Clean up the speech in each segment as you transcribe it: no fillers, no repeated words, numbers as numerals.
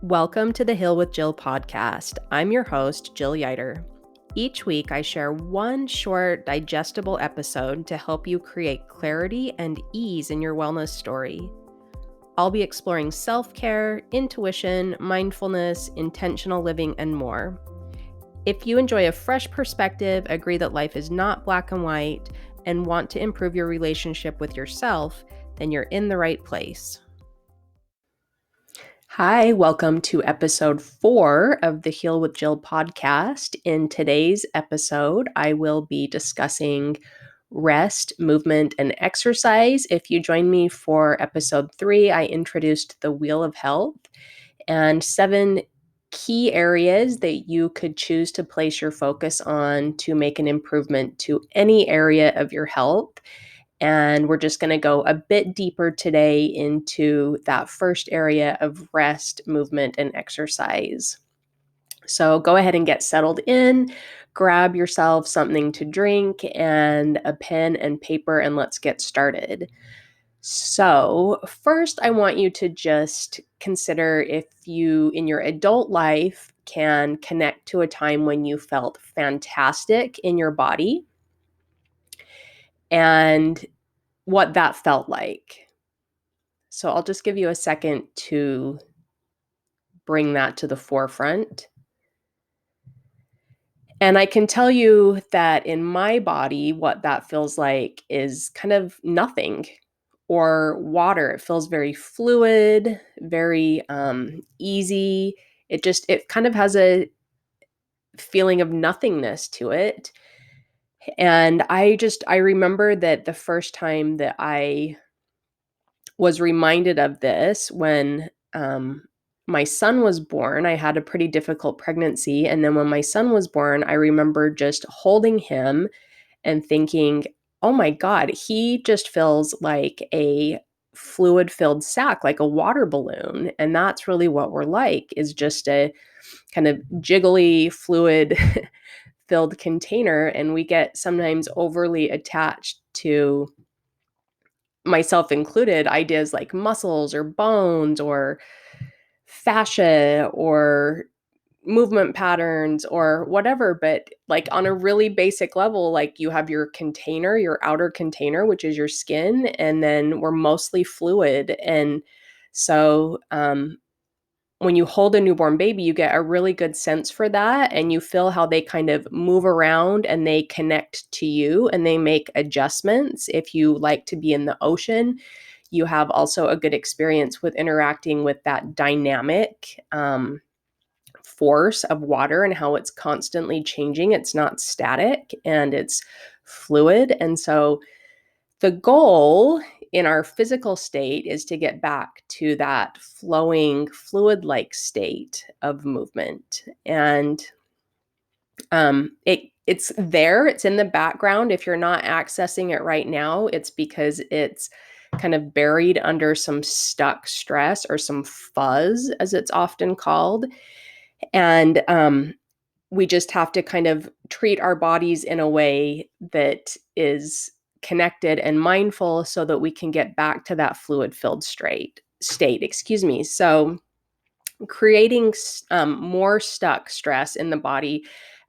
Welcome to the Heal with Jill podcast. I'm your host, Jill Yeiter. Each week, I share one short, digestible episode to help you create clarity and ease in your wellness story. I'll be exploring self-care, intuition, mindfulness, intentional living, and more. If you enjoy a fresh perspective, agree that life is not black and white, and want to improve your relationship with yourself, then you're in the right place. Hi, welcome to episode 4 of the Heal with Jill podcast. In today's episode, I will be discussing rest, movement, and exercise. If you join me for episode 3, I introduced the Wheel of Health and 7 key areas that you could choose to place your focus on to make an improvement to any area of your health. And we're just going to go a bit deeper today into that first area of rest, movement, and exercise. So go ahead and get settled in, grab yourself something to drink and a pen and paper, and let's get started. So first, I want you to just consider if you, in your adult life, can connect to a time when you felt fantastic in your body and what that felt like. So I'll just give you a second to bring that to the forefront. And I can tell you that in my body, what that feels like is kind of nothing or water. It feels very fluid, very easy. It kind of has a feeling of nothingness to it. And I remember that the first time that I was reminded of this when my son was born. I had a pretty difficult pregnancy. And then when my son was born, I remember just holding him and thinking, oh my God, he just feels like a fluid-filled sack, like a water balloon. And that's really what we're like, is just a kind of jiggly, fluid filled container. And we get sometimes overly attached to, myself included, ideas like muscles or bones or fascia or movement patterns or whatever. But like on a really basic level, like you have your container, your outer container, which is your skin, and then we're mostly fluid. And so when you hold a newborn baby, you get a really good sense for that, and you feel how they kind of move around and they connect to you and they make adjustments. If you like to be in the ocean, you have also a good experience with interacting with that dynamic force of water and how it's constantly changing. It's not static and it's fluid. And so the goal in our physical state is to get back to that flowing, fluid-like state of movement. And it's there, it's in the background. If you're not accessing it right now, it's because it's kind of buried under some stuck stress or some fuzz, as it's often called. And we just have to kind of treat our bodies in a way that is connected and mindful so that we can get back to that fluid-filled state. So creating more stuck stress in the body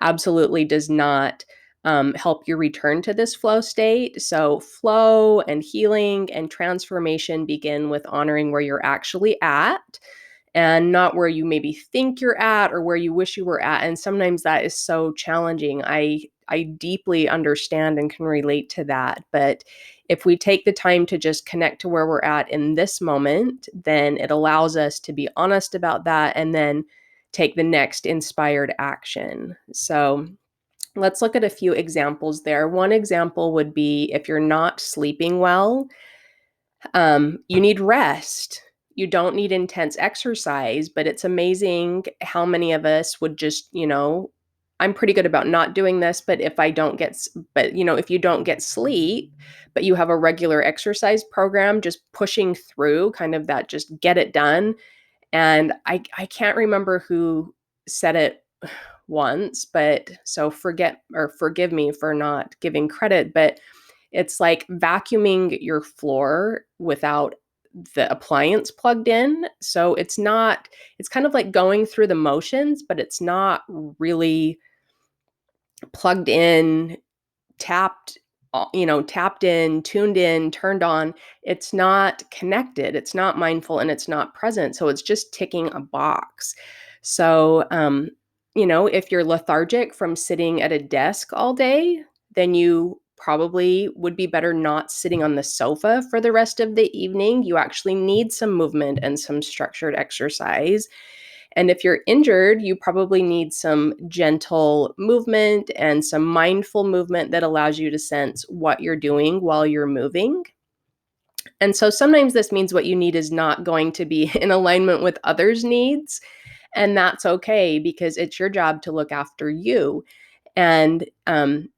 absolutely does not help you return to this flow state. So flow and healing and transformation begin with honoring where you're actually at and not where you maybe think you're at or where you wish you were at. And sometimes that is so challenging. I deeply understand and can relate to that. But if we take the time to just connect to where we're at in this moment, then it allows us to be honest about that and then take the next inspired action. So let's look at a few examples there. One example would be if you're not sleeping well, you need rest. You don't need intense exercise, but it's amazing how many of us would just, I'm pretty good about not doing this, but if you don't get sleep, but you have a regular exercise program, just pushing through kind of that, just get it done. And I can't remember who said it once, but so forgive me for not giving credit, but it's like vacuuming your floor without the appliance plugged in. So it's kind of like going through the motions, but it's not really plugged in, tapped, tapped in, tuned in, turned on. It's not connected, it's not mindful, and it's not present. So it's just ticking a box. So, if you're lethargic from sitting at a desk all day, then you probably would be better not sitting on the sofa for the rest of the evening. You actually need some movement and some structured exercise. And if you're injured, you probably need some gentle movement and some mindful movement that allows you to sense what you're doing while you're moving. And so sometimes this means what you need is not going to be in alignment with others' needs. And that's okay, because it's your job to look after you and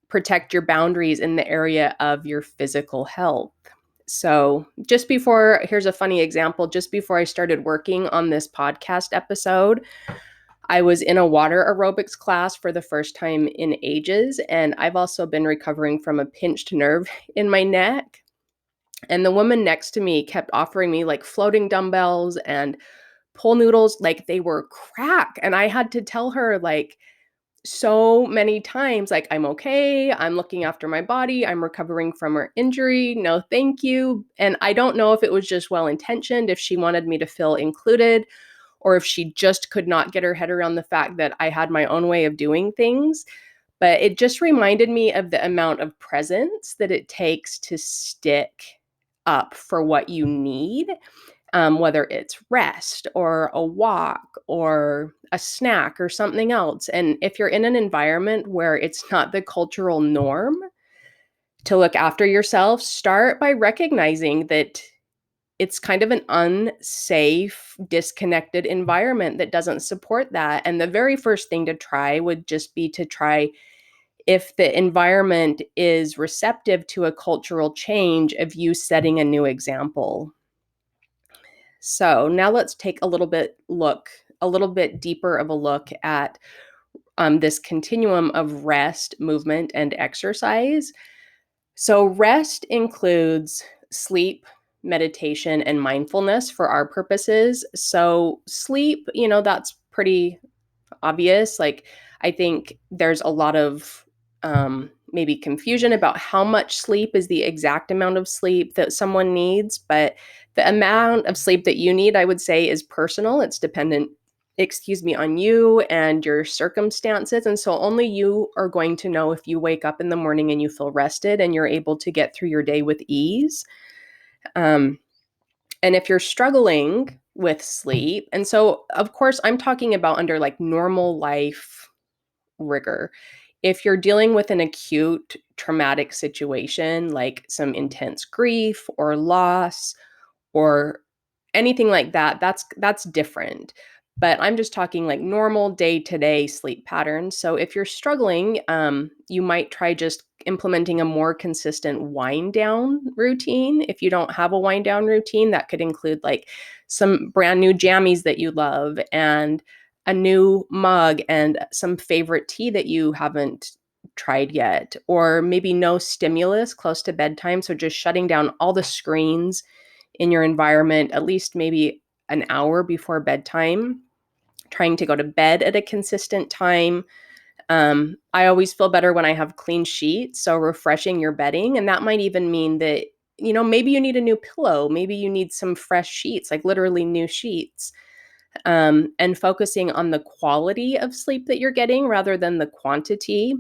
protect your boundaries in the area of your physical health. So, here's a funny example. Just before I started working on this podcast episode, I was in a water aerobics class for the first time in ages. And I've also been recovering from a pinched nerve in my neck. And the woman next to me kept offering me like floating dumbbells and pull noodles, like they were crack. And I had to tell her, like, so many times, like, I'm okay, I'm looking after my body, I'm recovering from her injury, no thank you. And I don't know if it was just well intentioned, if she wanted me to feel included, or if she just could not get her head around the fact that I had my own way of doing things. But it just reminded me of the amount of presence that it takes to stick up for what you need, whether it's rest or a walk or a snack or something else. And if you're in an environment where it's not the cultural norm to look after yourself, start by recognizing that it's kind of an unsafe, disconnected environment that doesn't support that. And the very first thing to try would just be to try if the environment is receptive to a cultural change of you setting a new example. So now let's take a little bit deeper of a look at this continuum of rest, movement, and exercise. So rest includes sleep, meditation, and mindfulness for our purposes. So sleep, that's pretty obvious. Like, I think there's a lot of maybe confusion about how much sleep is the exact amount of sleep that someone needs, but the amount of sleep that you need, I would say, is personal. It's dependent, on you and your circumstances. And so only you are going to know if you wake up in the morning and you feel rested and you're able to get through your day with ease. And if you're struggling with sleep, and so of course I'm talking about under like normal life rigor. If you're dealing with an acute traumatic situation, like some intense grief or loss or anything like that, that's different. But I'm just talking like normal day-to-day sleep patterns. So if you're struggling, you might try just implementing a more consistent wind down routine. If you don't have a wind down routine, that could include like some brand new jammies that you love and a new mug and some favorite tea that you haven't tried yet, or maybe no stimulus close to bedtime. So just shutting down all the screens in your environment, at least maybe an hour before bedtime, trying to go to bed at a consistent time. I always feel better when I have clean sheets, so refreshing your bedding. And that might even mean that, maybe you need a new pillow, maybe you need some fresh sheets, like literally new sheets. And focusing on the quality of sleep that you're getting rather than the quantity.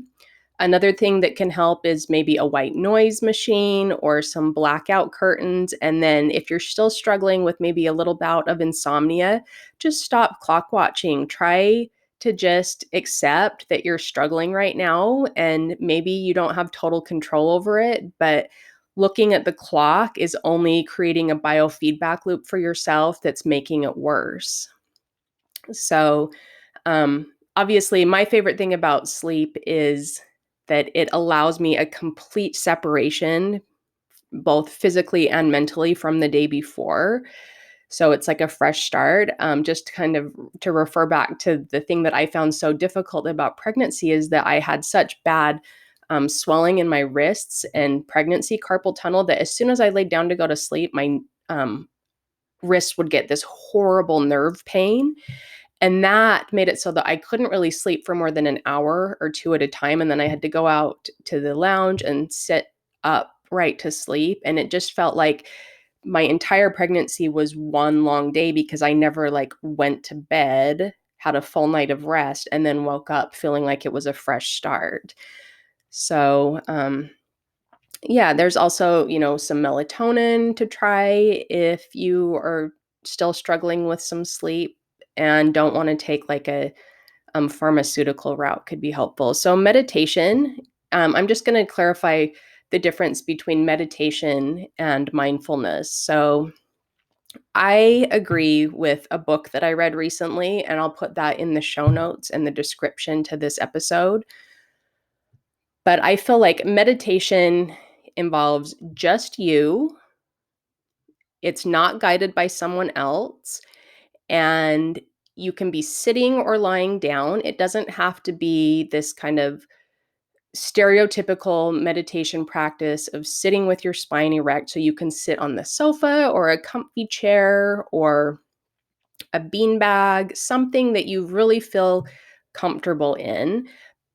Another thing that can help is maybe a white noise machine or some blackout curtains. And then if you're still struggling with maybe a little bout of insomnia, just stop clock watching. Try to just accept that you're struggling right now and maybe you don't have total control over it, but looking at the clock is only creating a biofeedback loop for yourself that's making it worse. So, obviously, my favorite thing about sleep is that it allows me a complete separation, both physically and mentally, from the day before. So it's like a fresh start. Just kind of to refer back to the thing that I found so difficult about pregnancy is that I had such bad swelling in my wrists and pregnancy carpal tunnel that as soon as I laid down to go to sleep, my wrist would get this horrible nerve pain. And that made it so that I couldn't really sleep for more than an hour or two at a time. And then I had to go out to the lounge and sit up right to sleep. And it just felt like my entire pregnancy was one long day because I never like went to bed, had a full night of rest, and then woke up feeling like it was a fresh start. So, yeah, there's also, some melatonin to try if you are still struggling with some sleep and don't want to take like a pharmaceutical route could be helpful. So meditation, I'm just going to clarify the difference between meditation and mindfulness. So I agree with a book that I read recently, and I'll put that in the show notes and the description to this episode. But I feel like meditation involves just you. It's not guided by someone else. And you can be sitting or lying down. It doesn't have to be this kind of stereotypical meditation practice of sitting with your spine erect. So you can sit on the sofa or a comfy chair or a beanbag, something that you really feel comfortable in,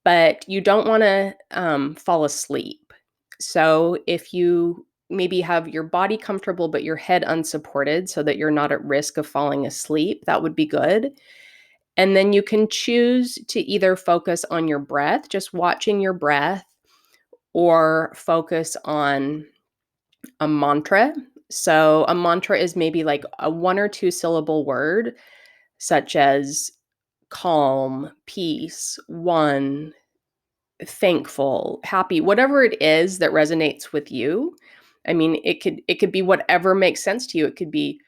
but you don't want to fall asleep. So if you maybe have your body comfortable, but your head unsupported so that you're not at risk of falling asleep, that would be good. And then you can choose to either focus on your breath, just watching your breath, or focus on a mantra. So a mantra is maybe like a 1 or 2 syllable word, such as calm, peace, one, thankful, happy, whatever it is that resonates with you. I mean, it could be whatever makes sense to you. It could be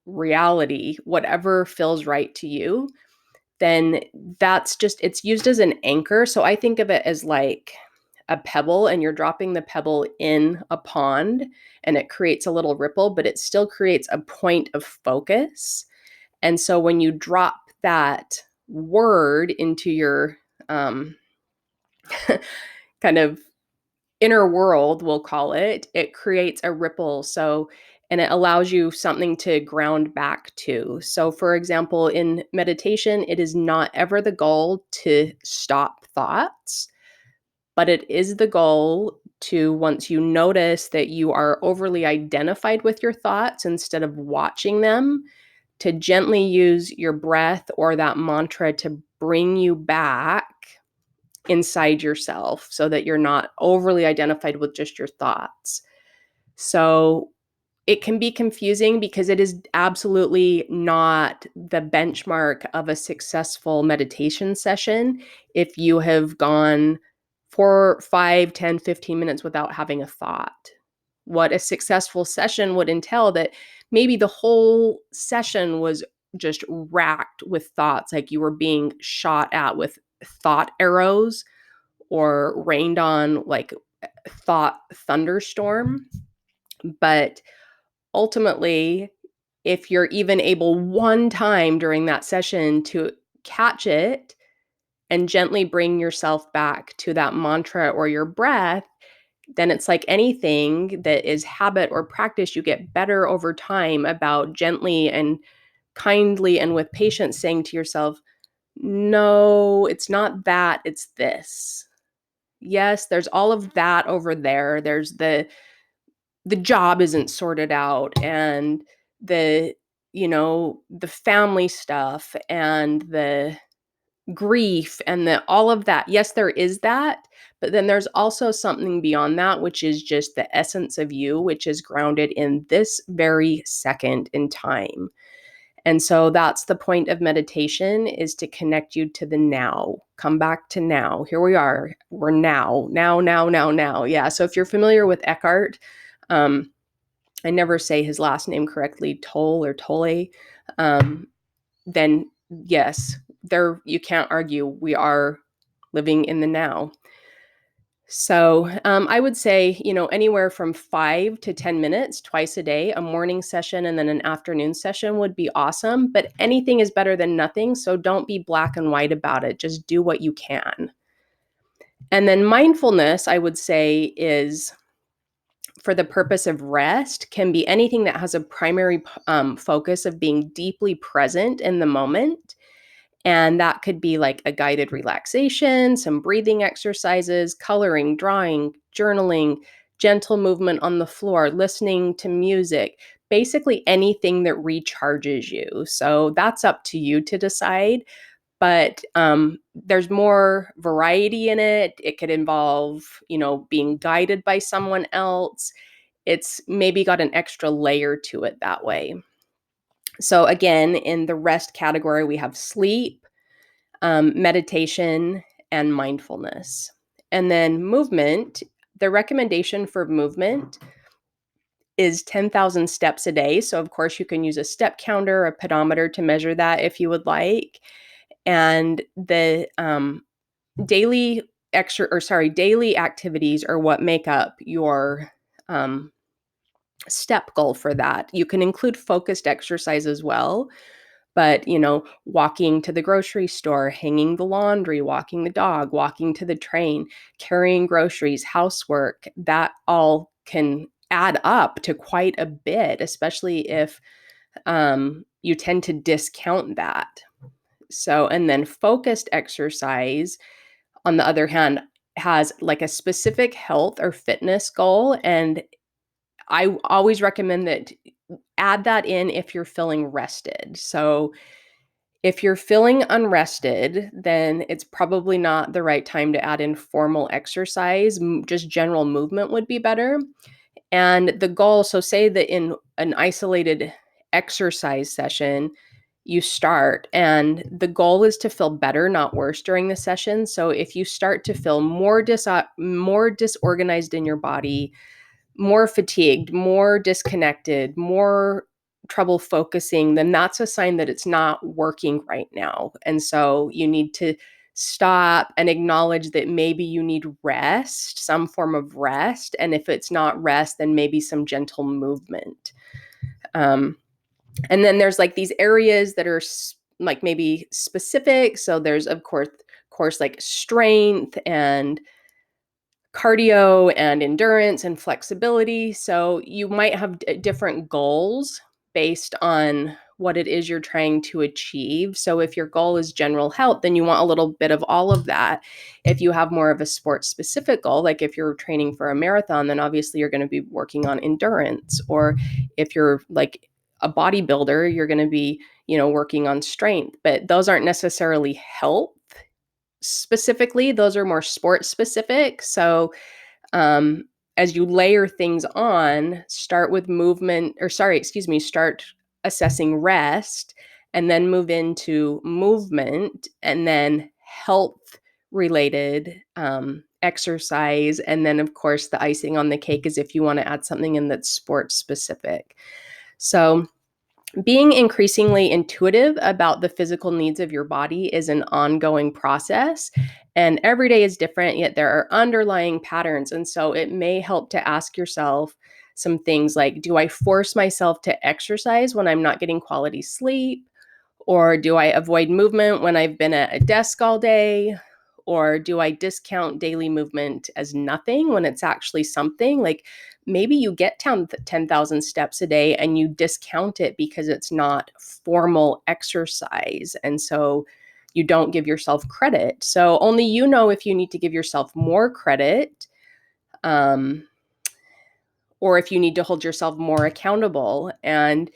reality, whatever feels right to you. Then that's just, it's used as an anchor. So I think of it as like a pebble, and you're dropping the pebble in a pond and it creates a little ripple, but it still creates a point of focus. And so when you drop that word into your kind of inner world, we'll call it, it creates a ripple. So, and it allows you something to ground back to. So, for example, in meditation, it is not ever the goal to stop thoughts, but it is the goal to, once you notice that you are overly identified with your thoughts, instead of watching them, to gently use your breath or that mantra to bring you back inside yourself so that you're not overly identified with just your thoughts. So it can be confusing because it is absolutely not the benchmark of a successful meditation session if you have gone 4, 5, 10, 15 minutes without having a thought. What a successful session would entail, that maybe the whole session was just racked with thoughts, like you were being shot at with thought arrows or rained on like thought thunderstorm. But ultimately, if you're even able one time during that session to catch it and gently bring yourself back to that mantra or your breath, then it's like anything that is habit or practice, you get better over time about gently and kindly and with patience saying to yourself, no, it's not that, it's this. Yes, there's all of that over there. There's the job isn't sorted out, and the the family stuff and the grief and the all of that. Yes, there is that, but then there's also something beyond that, which is just the essence of you, which is grounded in this very second in time. And so that's the point of meditation, is to connect you to the now. Come back to now. Here we are. We're now, now, now, now, now. Yeah. So if you're familiar with Eckhart, um, I never say his last name correctly, Tolle or Tolle, then yes, there, you can't argue. We are living in the now. So I would say, anywhere from 5 to 10 minutes twice a day, a morning session and then an afternoon session would be awesome. But anything is better than nothing. So don't be black and white about it. Just do what you can. And then mindfulness, I would say, is for the purpose of rest can be anything that has a primary focus of being deeply present in the moment. And that could be like a guided relaxation, some breathing exercises, coloring, drawing, journaling, gentle movement on the floor, listening to music, basically anything that recharges you. So that's up to you to decide. But there's more variety in it. It could involve, being guided by someone else. It's maybe got an extra layer to it that way. So again, in the rest category, we have sleep, meditation, and mindfulness. And then movement, the recommendation for movement is 10,000 steps a day. So, of course, you can use a step counter, a pedometer to measure that if you would like. And the daily daily activities are what make up your step goal for that. You can include focused exercise as well, but walking to the grocery store, hanging the laundry, walking the dog, walking to the train, carrying groceries, housework, that all can add up to quite a bit, especially if you tend to discount that. So, and then focused exercise, on the other hand, has like a specific health or fitness goal. And I always recommend that add that in if you're feeling rested. So if you're feeling unrested, then it's probably not the right time to add in formal exercise. Just general movement would be better. And the goal, so say that in an isolated exercise session, you start and the goal is to feel better, not worse during the session. So if you start to feel more disorganized in your body, more fatigued, more disconnected, more trouble focusing, then that's a sign that it's not working right now. And so you need to stop and acknowledge that maybe you need rest, some form of rest. And if it's not rest, then maybe some gentle movement. And then there's like these areas that are like maybe specific. So there's of course like strength and cardio and endurance and flexibility. So you might have different goals based on what it is you're trying to achieve. So if your goal is general health, then you want a little bit of all of that. If you have more of a sports specific goal, like if you're training for a marathon, then obviously you're going to be working on endurance. Or if you're like a bodybuilder, you're going to be, working on strength. But those aren't necessarily health specifically, those are more sports specific. So as you layer things on, start with start assessing rest, and then move into movement, and then health related exercise. And then, of course, the icing on the cake is if you want to add something in that's sports specific. So being increasingly intuitive about the physical needs of your body is an ongoing process, and every day is different, yet there are underlying patterns. And so it may help to ask yourself some things like, do I force myself to exercise when I'm not getting quality sleep? Or do I avoid movement when I've been at a desk all day? Or do I discount daily movement as nothing when it's actually something? Like maybe you get 10,000 steps a day and you discount it because it's not formal exercise. And so you don't give yourself credit. So only you know if you need to give yourself more credit, or if you need to hold yourself more accountable. And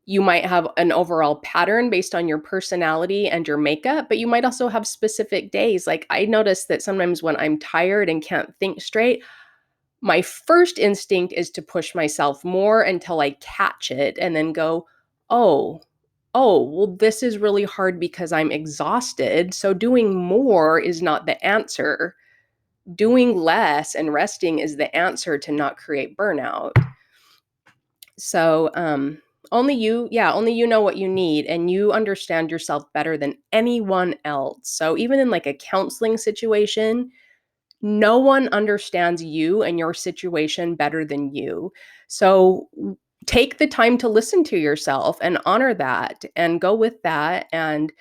you might have an overall pattern based on your personality and your makeup, but you might also have specific days. Like I notice that sometimes when I'm tired and can't think straight, my first instinct is to push myself more until I catch it and then go, well, this is really hard because I'm exhausted. So doing more is not the answer. Doing less and resting is the answer to not create burnout. So, only you know what you need, and you understand yourself better than anyone else. So even in like a counseling situation, no one understands you and your situation better than you. So take the time to listen to yourself and honor that and go with that, and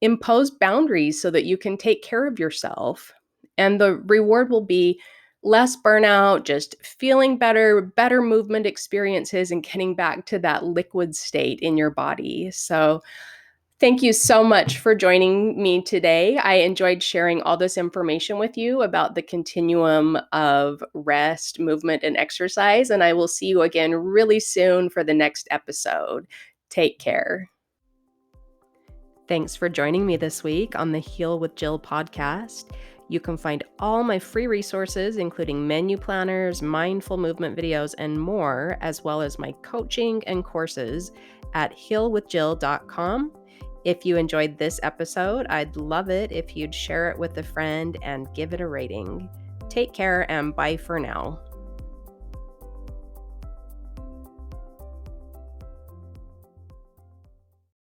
impose boundaries so that you can take care of yourself. And the reward will be less burnout, just feeling better, better movement experiences, and getting back to that liquid state in your body. So, thank you so much for joining me today. I enjoyed sharing all this information with you about the continuum of rest, movement, and exercise. And I will see you again really soon for the next episode. Take care. Thanks for joining me this week on the Heal with Jill podcast. You can find all my free resources, including menu planners, mindful movement videos, and more, as well as my coaching and courses at healwithjill.com. If you enjoyed this episode, I'd love it if you'd share it with a friend and give it a rating. Take care and bye for now.